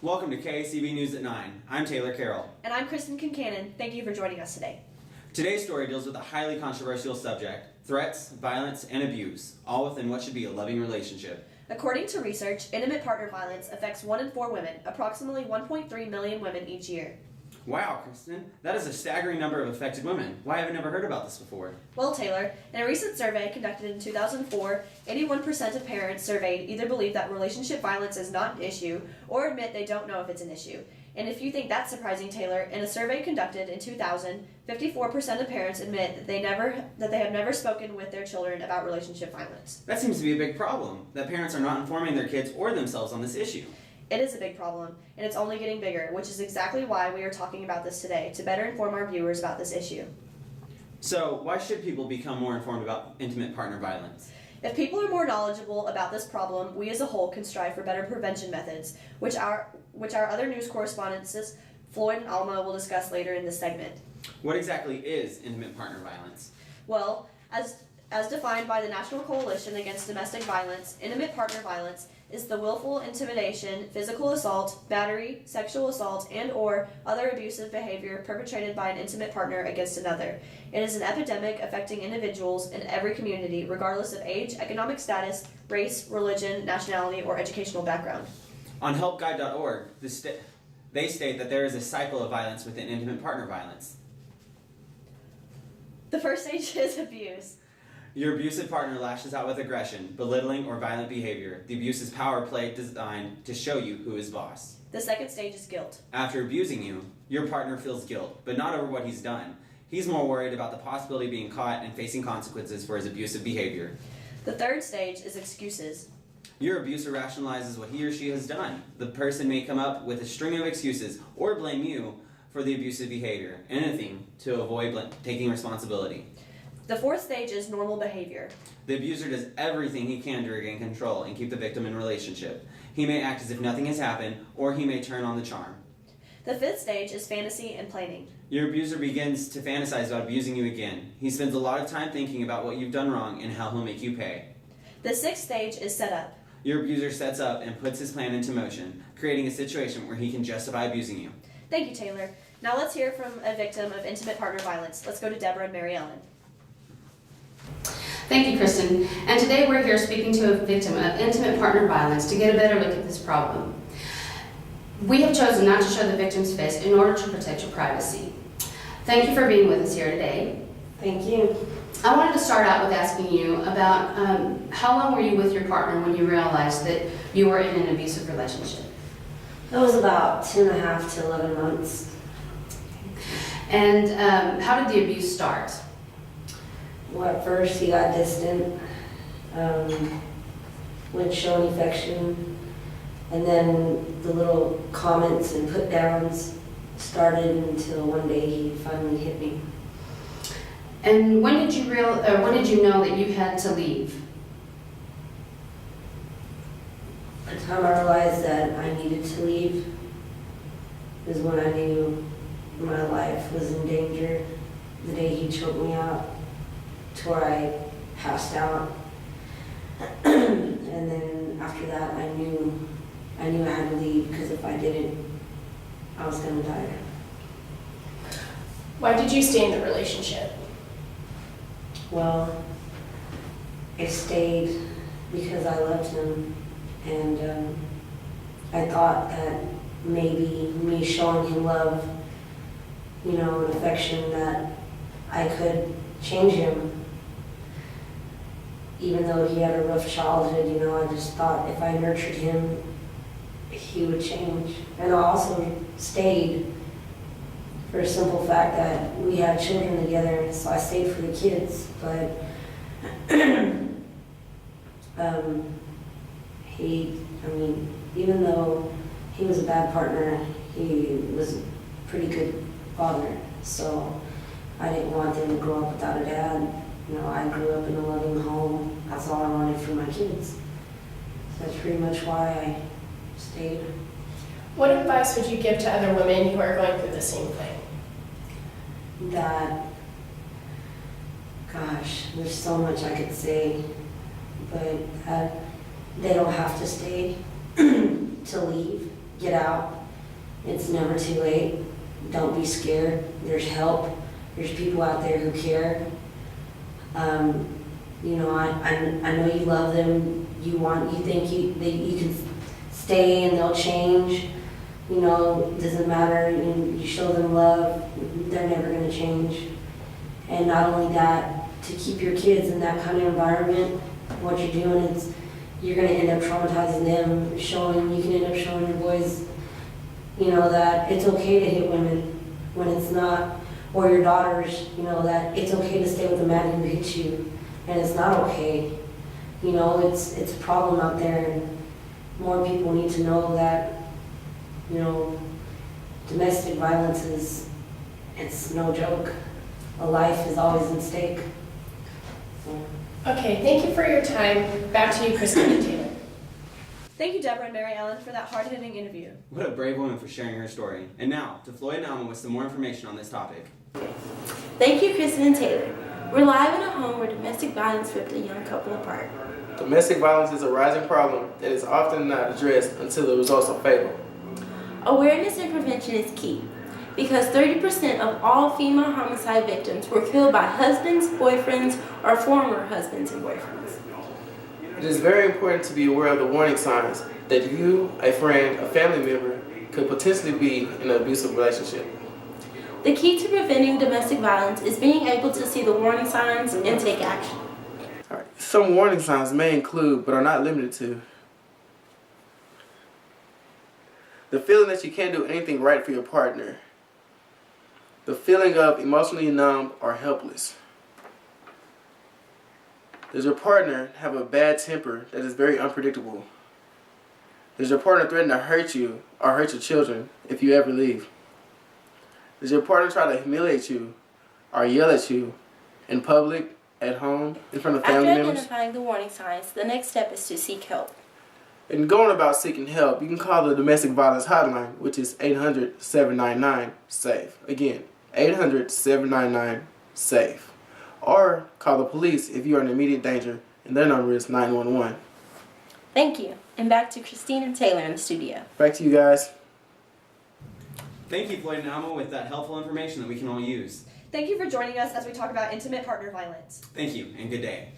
Welcome to KACB News at 9. I'm Taylor Carroll. And I'm Kristen Kincannon. Thank you for joining us today. Today's story deals with a highly controversial subject: threats, violence, and abuse, all within what should be a loving relationship. According to research, intimate partner violence affects 1 in 4 women, approximately 1.3 million women each year. Wow, Kristen, that is a staggering number of affected women. Why have I never heard about this before? Well, Taylor, in a recent survey conducted in 2004, 81% of parents surveyed either believe that relationship violence is not an issue or admit they don't know if it's an issue. And if you think that's surprising, Taylor, in a survey conducted in 2000, 54% of parents admit that they have never spoken with their children about relationship violence. That seems to be a big problem, that parents are not informing their kids or themselves on this issue. It is a big problem, and it's only getting bigger, which is exactly why we are talking about this today, to better inform our viewers about this issue. So, why should people become more informed about intimate partner violence? If people are more knowledgeable about this problem, we as a whole can strive for better prevention methods, which our other news correspondents, Floyd and Alma, will discuss later in this segment. What exactly is intimate partner violence? Well, as defined by the National Coalition Against Domestic Violence, intimate partner violence is the willful intimidation, physical assault, battery, sexual assault, and/or other abusive behavior perpetrated by an intimate partner against another. It is an epidemic affecting individuals in every community, regardless of age, economic status, race, religion, nationality, or educational background. On helpguide.org, they state that there is a cycle of violence within intimate partner violence. The first stage is abuse. Your abusive partner lashes out with aggression, belittling, or violent behavior. The abuse is power play designed to show you who is boss. The second stage is guilt. After abusing you, your partner feels guilt, but not over what he's done. He's more worried about the possibility of being caught and facing consequences for his abusive behavior. The third stage is excuses. Your abuser rationalizes what he or she has done. The person may come up with a string of excuses or blame you for the abusive behavior, anything to avoid taking responsibility. The fourth stage is normal behavior. The abuser does everything he can to regain control and keep the victim in relationship. He may act as if nothing has happened, or he may turn on the charm. The fifth stage is fantasy and planning. Your abuser begins to fantasize about abusing you again. He spends a lot of time thinking about what you've done wrong and how he'll make you pay. The sixth stage is setup. Your abuser sets up and puts his plan into motion, creating a situation where he can justify abusing you. Thank you, Taylor. Now let's hear from a victim of intimate partner violence. Let's go to Deborah and Mary Ellen. Thank you, Kristen. And today we're here speaking to a victim of intimate partner violence to get a better look at this problem. We have chosen not to show the victim's face in order to protect your privacy. Thank you for being with us here today. Thank you. I wanted to start out with asking you about how long were you with your partner when you realized that you were in an abusive relationship? That was about 2.5 to 11 months. And how did the abuse start? Well, at first he got distant, wouldn't show any affection, and then the little comments and put downs started until one day he finally hit me. And when did you know that you had to leave? The time I realized that I needed to leave is when I knew my life was in danger. The day he choked me out to where I passed out. And then after that I knew I had to leave, because if I didn't, I was going to die. Why did you stay in the relationship? Well, I stayed because I loved him, and I thought that maybe me showing him love, and affection, that I could change him. Even though he had a rough childhood, I just thought if I nurtured him, he would change. And I also stayed for a simple fact that we had children together, so I stayed for the kids. But even though he was a bad partner, he was a pretty good father. So I didn't want them to grow up without a dad. I grew up in a loving home. That's all I wanted for my kids. So that's pretty much why I stayed. What advice would you give to other women who are going through the same thing? That, gosh, there's so much I could say, but that they don't have to stay to leave. get out. It's never too late. Don't be scared. There's help. There's people out there who care. You know, I know you love them. You think you can stay and they'll change. You know, it doesn't matter. You show them love. They're never going to change. And not only that, to keep your kids in that kind of environment, what you're doing is you're going to end up traumatizing them. You can end up showing your boys, you know, that it's okay to hit women when it's not, or your daughters, you know, that it's okay to stay with a man who hits you, and it's not okay. You know, it's a problem out there, and more people need to know that, you know, domestic violence it's no joke. A life is always at stake. So. Okay, thank you for your time. Back to you, Christina Taylor. Thank you, Deborah and Mary Ellen, for that hard-hitting interview. What a brave woman for sharing her story. And now, to Floyd and Alma with some more information on this topic. Thank you, Kristen and Taylor. We're live in a home where domestic violence ripped a young couple apart. Domestic violence is a rising problem that is often not addressed until the results are fatal. Awareness and prevention is key because 30% of all female homicide victims were killed by husbands, boyfriends, or former husbands and boyfriends. It is very important to be aware of the warning signs that you, a friend, a family member, could potentially be in an abusive relationship. The key to preventing domestic violence is being able to see the warning signs and take action. All right. Some warning signs may include, but are not limited to, the feeling that you can't do anything right for your partner, the feeling of emotionally numb or helpless. Does your partner have a bad temper that is very unpredictable? Does your partner threaten to hurt you or hurt your children if you ever leave? Does your partner try to humiliate you or yell at you in public, at home, in front of family After members? identifying the warning signs, the next step is to seek help. And going about seeking help, you can call the Domestic Violence Hotline, which is 800-799-SAFE. Again, 800-799-SAFE. Or call the police if you are in immediate danger, and their number is 911. Thank you. And back to Christine and Taylor in the studio. Back to you guys. Thank you, Floyd and Alma, with that helpful information that we can all use. Thank you for joining us as we talk about intimate partner violence. Thank you, and good day.